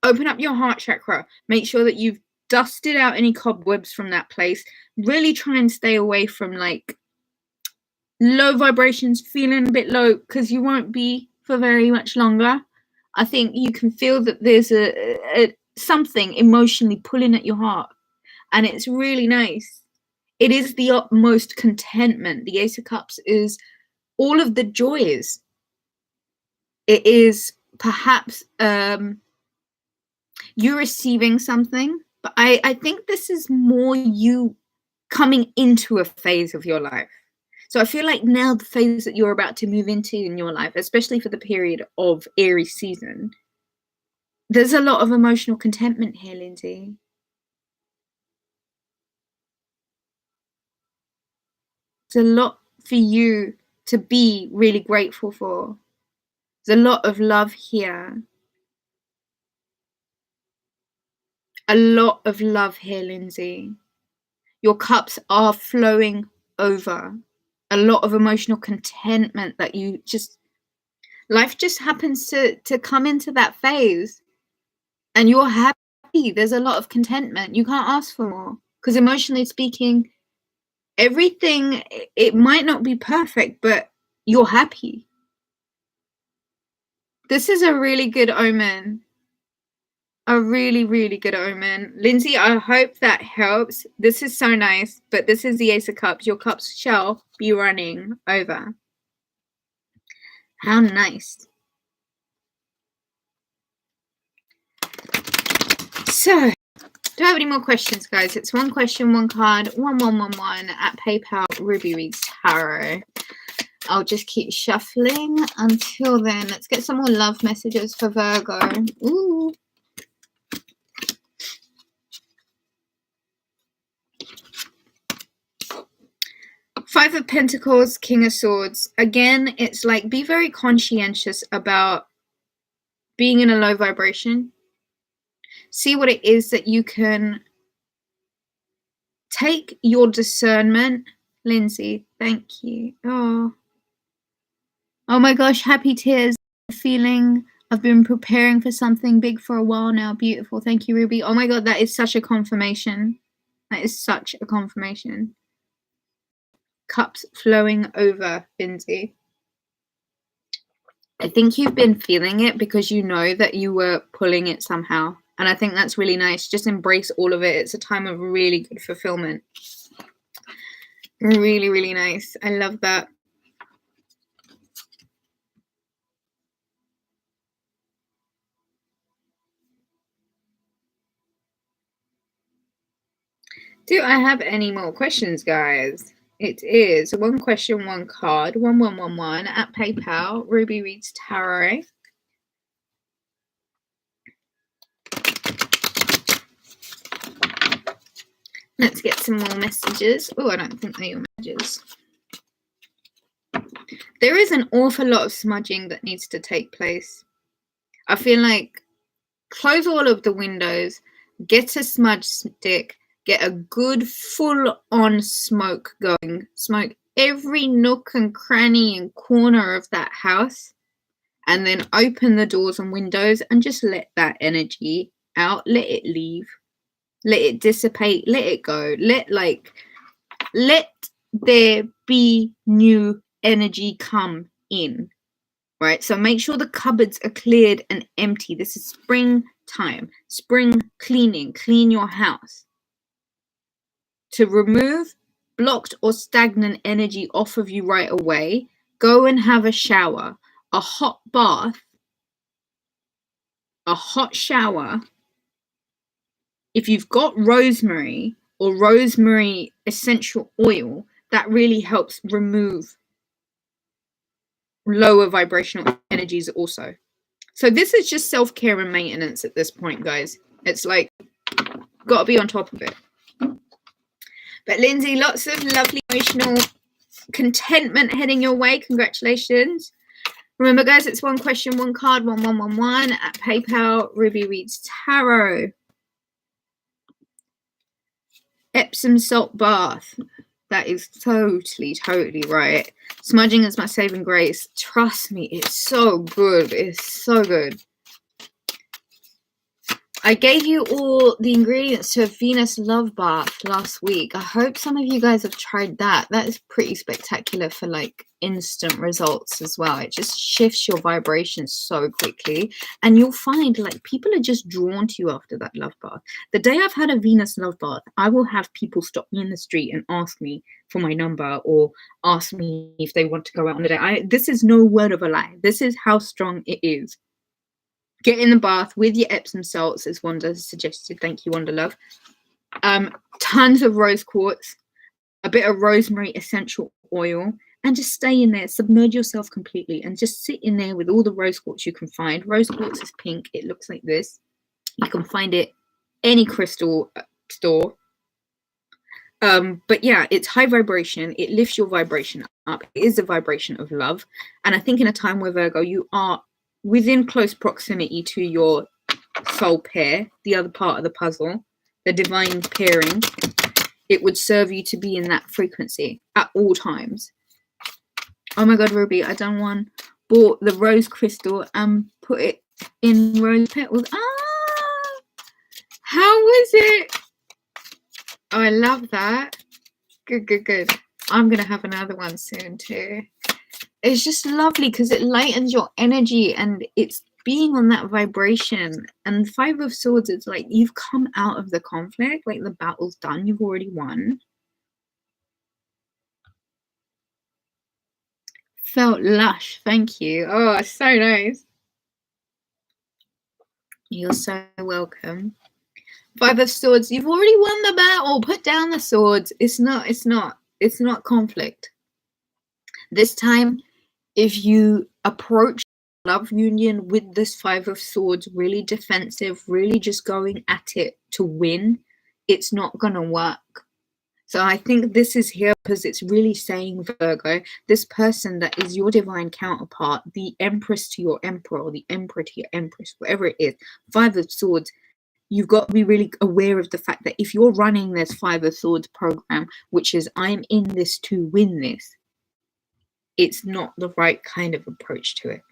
Open up your heart chakra. Make sure that you've dusted out any cobwebs from that place. Really try and stay away from like low vibrations, feeling a bit low, because you won't be for very much longer. I think you can feel that there's a something emotionally pulling at your heart, and it's really nice. It is the utmost contentment. The Ace of Cups is all of the joys. It is perhaps you receiving something, but I think this is more you coming into a phase of your life. So I feel like now the phase that you're about to move into in your life, especially for the period of Aries season, there's a lot of emotional contentment here, Lindsay. There's a lot for you to be really grateful for. There's a lot of love here. A lot of love here, Lindsay. Your cups are flowing over. A lot of emotional contentment that you just, life just happens to come into that phase. And you're happy. There's a lot of contentment. You can't ask for more. Because emotionally speaking, everything, it might not be perfect, but you're happy. This is a really good omen. A really, really good omen. Lindsay, I hope that helps. This is so nice, but this is the Ace of Cups. Your cups shall be running over. How nice. So, do I have any more questions, guys? It's one question, one card, 1111 at PayPal Ruby Reads Tarot. I'll just keep shuffling until then. Let's get some more love messages for Virgo. Ooh. Five of Pentacles, King of Swords. Again, it's like be very conscientious about being in a low vibration. See what it is that you can take your discernment. Lindsay, thank you. Oh my gosh, happy tears. Feeling I've been preparing for something big for a while now. Beautiful. Thank you, Ruby. Oh my God, that is such a confirmation. That is such a confirmation. Cups flowing over, Lindsay. I think you've been feeling it because you know that you were pulling it somehow. And I think that's really nice. Just embrace all of it. It's a time of really good fulfillment. Really, really nice. I love that. Do I have any more questions, guys? It is one question, one card, 1111 at PayPal. Ruby Reads Tarot. Let's get some more messages. Oh, I don't think they're your messages. There is an awful lot of smudging that needs to take place. I feel like close all of the windows, get a smudge stick, get a good full-on smoke going. Smoke every nook and cranny and corner of that house, and then open the doors and windows and just let that energy out. Let it leave. Let it dissipate. Let it go. Let there be new energy come in. Right, so make sure the cupboards are cleared and empty. This is springtime, spring cleaning. Clean your house. To remove blocked or stagnant energy off of you right away, go and have a shower. A hot bath, a hot shower. If you've got rosemary or rosemary essential oil, that really helps remove lower vibrational energies also. So this is just self-care and maintenance at this point, guys. It's like, got to be on top of it. But Lindsay, lots of lovely emotional contentment heading your way. Congratulations. Remember, guys, it's one question, one card, 1111 at PayPal. Ruby Reads Tarot. Epsom salt bath. That is totally right. Smudging is my saving grace. Trust me, it's so good. It's so good. I gave you all the ingredients to a Venus love bath last week. I hope some of you guys have tried that. That is pretty spectacular for like instant results as well. It just shifts your vibrations so quickly, and you'll find like people are just drawn to you after that love bath. The day I've had a Venus love bath, I will have people stop me in the street and ask me for my number or ask me if they want to go out on a date. This is no word of a lie. This is how strong it is. Get in the bath with your Epsom salts, as Wanda suggested. Thank you, Wanda Love. Tons of rose quartz, a bit of rosemary essential oil, and just stay in there. Submerge yourself completely and just sit in there with all the rose quartz you can find. Rose quartz is pink. It looks like this. You can find it any crystal store. But yeah, it's high vibration. It lifts your vibration up. It is a vibration of love. And I think in a time where Virgo, you are within close proximity to your soul pair, the other part of the puzzle, the divine pairing, it would serve you to be in that frequency at all times. Oh my God, Ruby, I done one. Bought the rose crystal and put it in rose petals. Ah! How was it? Oh, I love that. Good. I'm going to have another one soon too. It's just lovely because it lightens your energy and it's being on that vibration. And Five of Swords, it's like you've come out of the conflict, like the battle's done, you've already won. Felt lush, thank you. Oh, so nice. You're so welcome. Five of Swords, you've already won the battle. Put down the swords. It's not conflict. This time, if you approach love union with this Five of Swords really defensive, really just going at it to win, it's not going to work. So I think this is here because it's really saying, Virgo, this person that is your divine counterpart, the Empress to your Emperor, or the Emperor to your Empress, whatever it is, Five of Swords, you've got to be really aware of the fact that if you're running this Five of Swords program, which is I'm in this to win this, it's not the right kind of approach to it.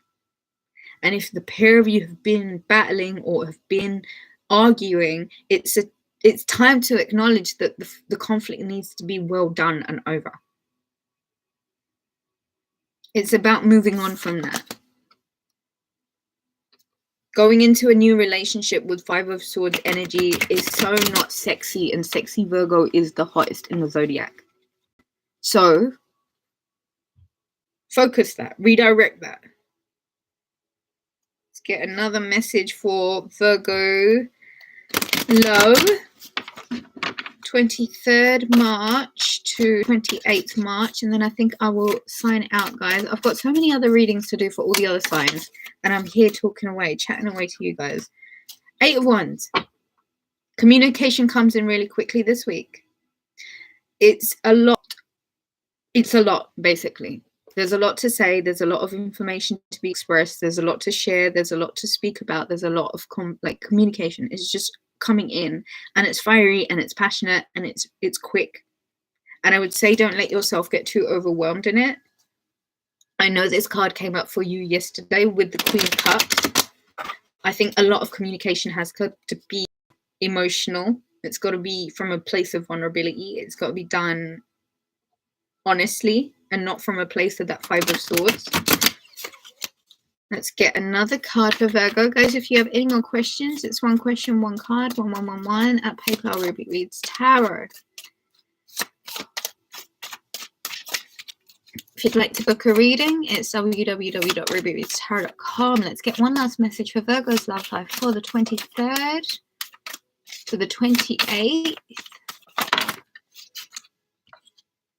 And if the pair of you have been battling or have been arguing, it's time to acknowledge that the conflict needs to be well done and over. It's about moving on from that. Going into a new relationship with Five of Swords energy is so not sexy, and sexy Virgo is the hottest in the zodiac. So focus that, redirect that. Let's get another message for Virgo love. 23rd March to 28th March, and then I think I will sign out, guys. I've got so many other readings to do for all the other signs, and I'm here talking away, chatting away to you guys. 8 of Wands. Communication comes in really quickly this week. It's a lot, basically. There's a lot to say, there's a lot of information to be expressed, there's a lot to share, there's a lot to speak about, there's a lot of communication. It's just coming in, and it's fiery, and it's passionate, and it's quick. And I would say don't let yourself get too overwhelmed in it. I know this card came up for you yesterday with the Queen of Cups. I think a lot of communication has got to be emotional. It's got to be from a place of vulnerability. It's got to be done honestly and not from a place of that Five of Swords. Let's get another card for Virgo. Guys, if you have any more questions, it's one question, one card, 1111 at PayPal Ruby Reads Tarot. If you'd like to book a reading, it's www.rubyreadstarot.com. Let's get one last message for Virgo's love life for the 23rd to the 28th.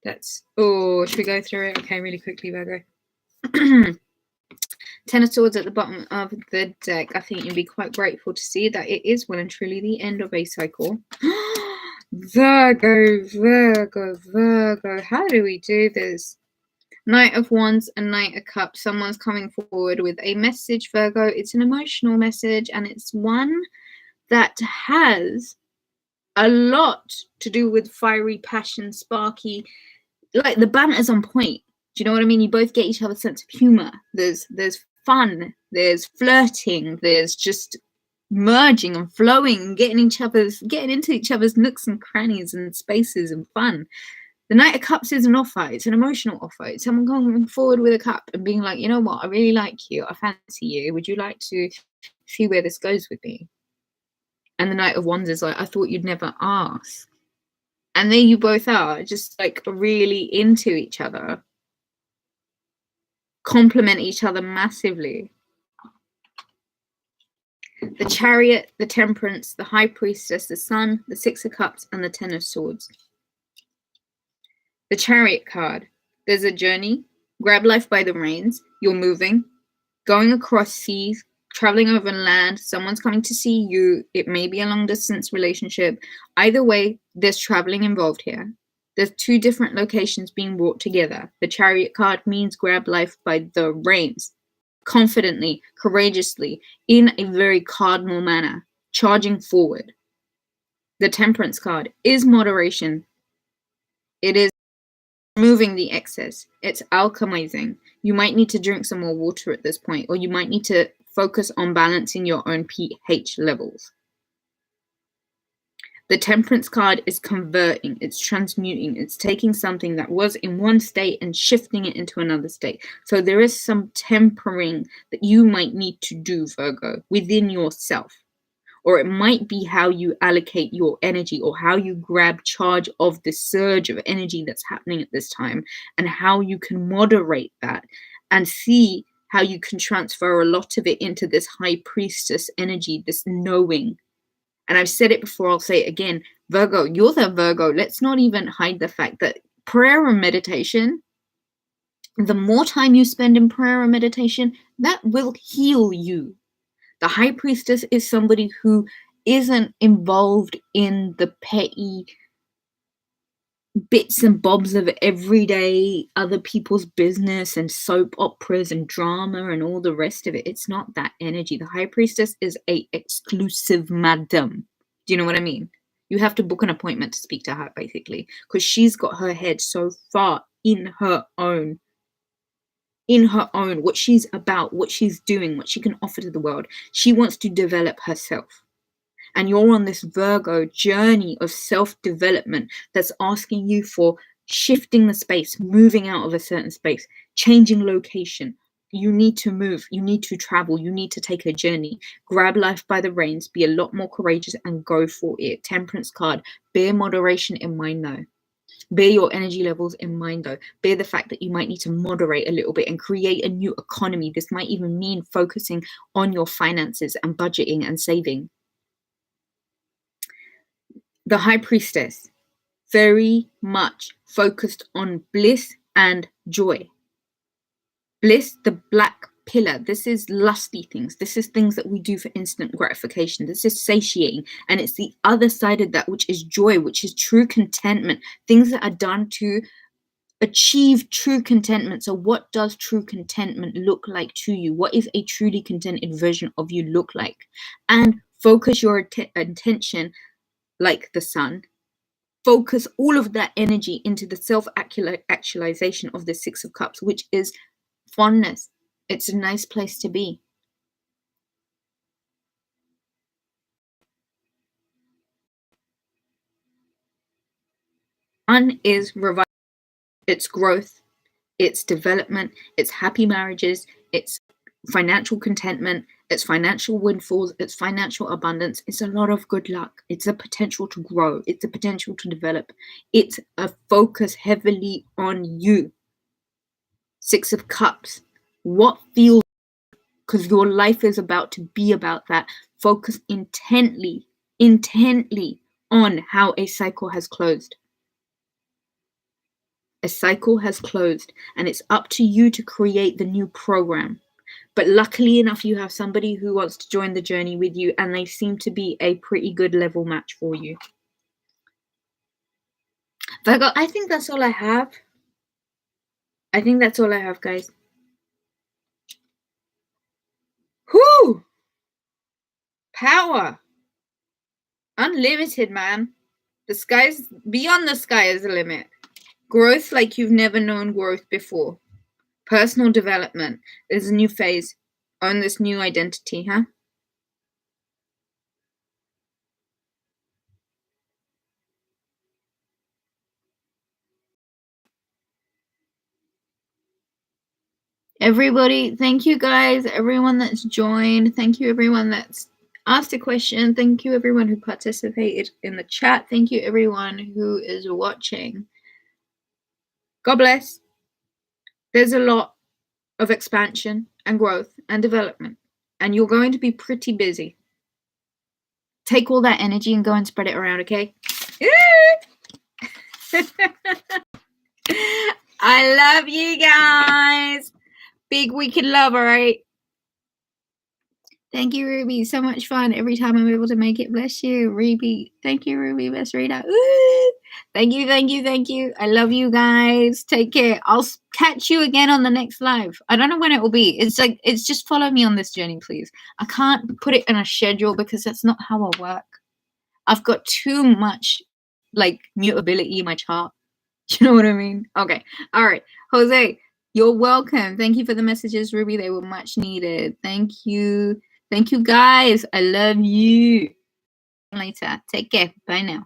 Should we go through it? Okay, really quickly, Virgo. 10 of Swords at the bottom of the deck. I think you'd be quite grateful to see that it is well and truly the end of a cycle. Virgo, how do we do this? Knight of Wands and Knight of Cups. Someone's coming forward with a message, Virgo. It's an emotional message, and it's one that has a lot to do with fiery passion, sparky. Like, the banter's on point. Do you know what I mean? You both get each other's sense of humor. There's fun, there's flirting, there's just merging and flowing, getting into each other's nooks and crannies and spaces and fun. The Knight of Cups is an offer. It's an emotional offer. It's someone coming forward with a cup and being like, you know what, I really like you, I fancy you, would you like to see where this goes with me? And the Knight of Wands is like, I thought you'd never ask. And there you both are, just like really into each other, complement each other massively. The Chariot, the Temperance, the High Priestess, the Sun, the Six of Cups, and the Ten of Swords. The Chariot card. There's a journey. Grab life by the reins. You're moving, going across seas, traveling over land. Someone's coming to see you. It may be a long distance relationship. Either way, there's traveling involved here. There's two different locations being brought together. The Chariot card means grab life by the reins. Confidently, courageously, in a very cardinal manner, charging forward. The Temperance card is moderation. It is removing the excess. It's alchemizing. You might need to drink some more water at this point, or you might need to focus on balancing your own pH levels. The Temperance card is converting, it's transmuting, it's taking something that was in one state and shifting it into another state. So there is some tempering that you might need to do, Virgo, within yourself. Or it might be how you allocate your energy, or how you grab charge of the surge of energy that's happening at this time, and how you can moderate that and see how you can transfer a lot of it into this High Priestess energy, this knowing. And I've said it before, I'll say it again. Virgo, you're the Virgo. Let's not even hide the fact that prayer and meditation, the more time you spend in prayer and meditation, that will heal you. The High Priestess is somebody who isn't involved in the petty bits and bobs of everyday other people's business and soap operas and drama and all the rest of it. It's not that energy. The High Priestess is a exclusive madam. Do you know what I mean? You have to book an appointment to speak to her, basically, because she's got her head so far in her own in her own, what she's about, what she's doing, what she can offer to the world. She wants to develop herself. And you're on this Virgo journey of self-development that's asking you for shifting the space, moving out of a certain space, changing location. You need to move, you need to travel, you need to take a journey. Grab life by the reins, be a lot more courageous and go for it. Temperance card, bear moderation in mind though. Bear your energy levels in mind though. Bear the fact that you might need to moderate a little bit and create a new economy. This might even mean focusing on your finances and budgeting and saving. The High Priestess, very much focused on bliss and joy. Bliss, the black pillar. This is lusty things. This is things that we do for instant gratification. This is satiating. And it's the other side of that, which is joy, which is true contentment. Things that are done to achieve true contentment. So what does true contentment look like to you? What is a truly contented version of you look like? And focus your attention like the sun. Focus all of that energy into the self-actualization of the Six of Cups, which is fondness. It's a nice place to be. Fun is revival. It's growth. It's development. It's happy marriages. It's financial contentment. It's financial windfalls. It's financial abundance. It's a lot of good luck. It's a potential to grow. It's a potential to develop. It's a focus heavily on you. Six of Cups. What feels, because your life is about to be about that. Focus intently on how a cycle has closed. A cycle has closed, and it's up to you to create the new program. But luckily enough, you have somebody who wants to join the journey with you, and they seem to be a pretty good level match for you. Virgo, I think that's all I have. I think that's all I have, guys. Whoo! Power. Unlimited, man. The sky's beyond the sky is the limit. Growth like you've never known growth before. Personal development. There's a new phase. Own this new identity, huh? Everybody, thank you guys. Everyone that's joined. Thank you everyone that's asked a question. Thank you everyone who participated in the chat. Thank you everyone who is watching. God bless. There's a lot of expansion and growth and development, and you're going to be pretty busy. Take all that energy and go and spread it around, okay? I love you guys. Big wicked love, all right? Thank you, Ruby. So much fun every time I'm able to make it. Bless you, Ruby. Thank you, Ruby. Best reader. Thank you. I love you guys. Take care. I'll catch you again on the next live. I don't know when it will be. It's just follow me on this journey, please. I can't put it in a schedule because that's not how I work. I've got too much mutability in my chart. Do you know what I mean? Okay. All right. Jose, you're welcome. Thank you for the messages, Ruby. They were much needed. Thank you. Thank you, guys. I love you. Later. Take care. Bye now.